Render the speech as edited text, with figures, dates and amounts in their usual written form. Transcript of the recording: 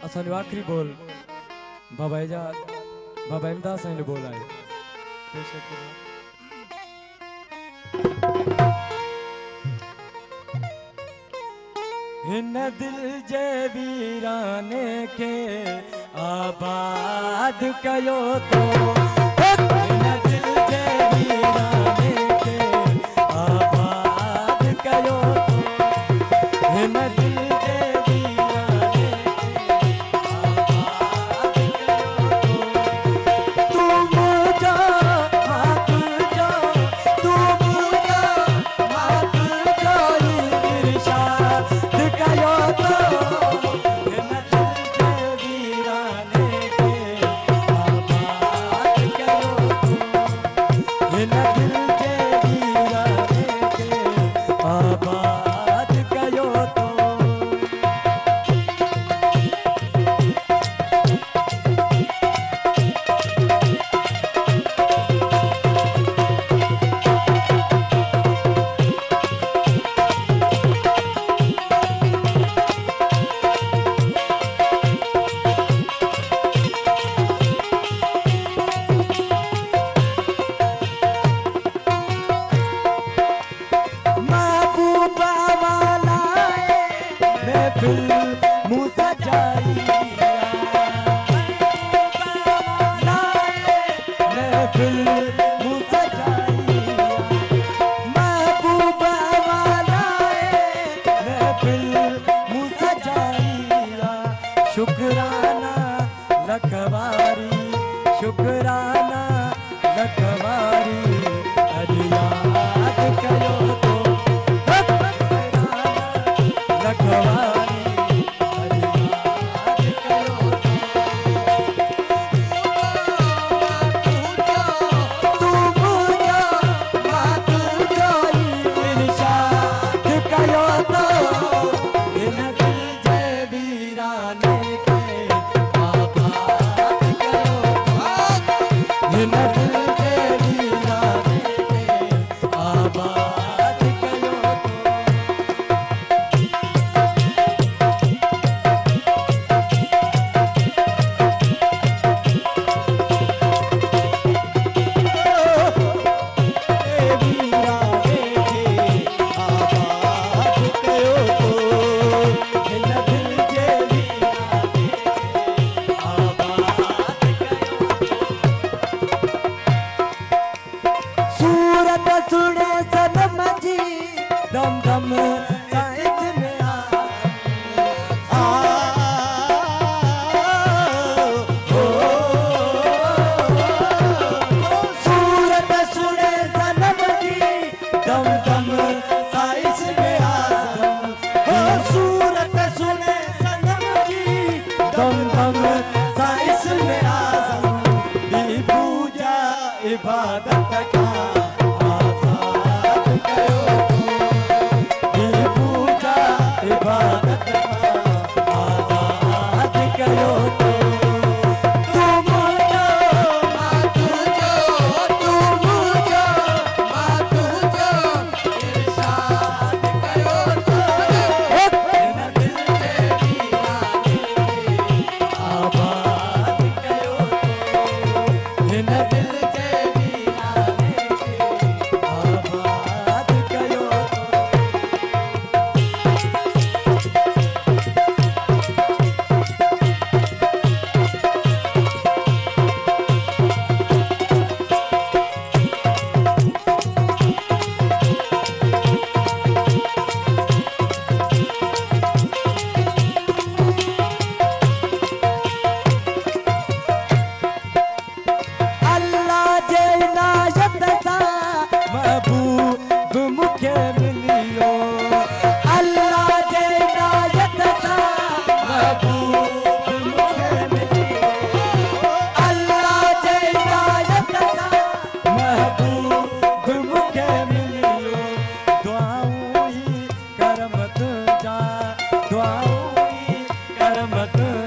असो आखिरी बोल बाबा एजाज बाबा इमदाद साईं ने बोल आए हिन दिल जे वीराने के आबाद कयो तो हिन दिल जे वीराने के आबाद कयो तो हिन दिल जे वीराने के आबाद कयो तो तू मुझा हाथ जा तू मुझा हाथ जाई इरशाद कयो तो हिन दिल जे वीराने के आबाद कयो तो हिन दिल जे वीराने के आबाद कयो तो मूसा जाई महफिल मूसा जाई महबूबा वाला महफिल मूसा जाई शुक्राना लखवारी शुक्राना लखवारी अज याद कयो तो लखवारी सुने सनम जी दम दम साइज में सूरत सुने सनम जी दम दम साइज में सूरत सुने सनम जी दम दम साइज में दी पूजा इबादत का इबादत आजाद कयो तो तू मुझा मात जो तू मुझा मात जो इरशाद कयो तो हिन दिल जे वीराने के आबाद कयो तो हिन दिल जे वीराने के आबाद कयो तो महबूब मुखे मिलियो अल्लाह जे नायत सा महबूब मुखे मिलियो अल्लाह जे नायत सा महबूब मुखे मिलियो दुआऊं ही करमत जा दुआऊं ही करमत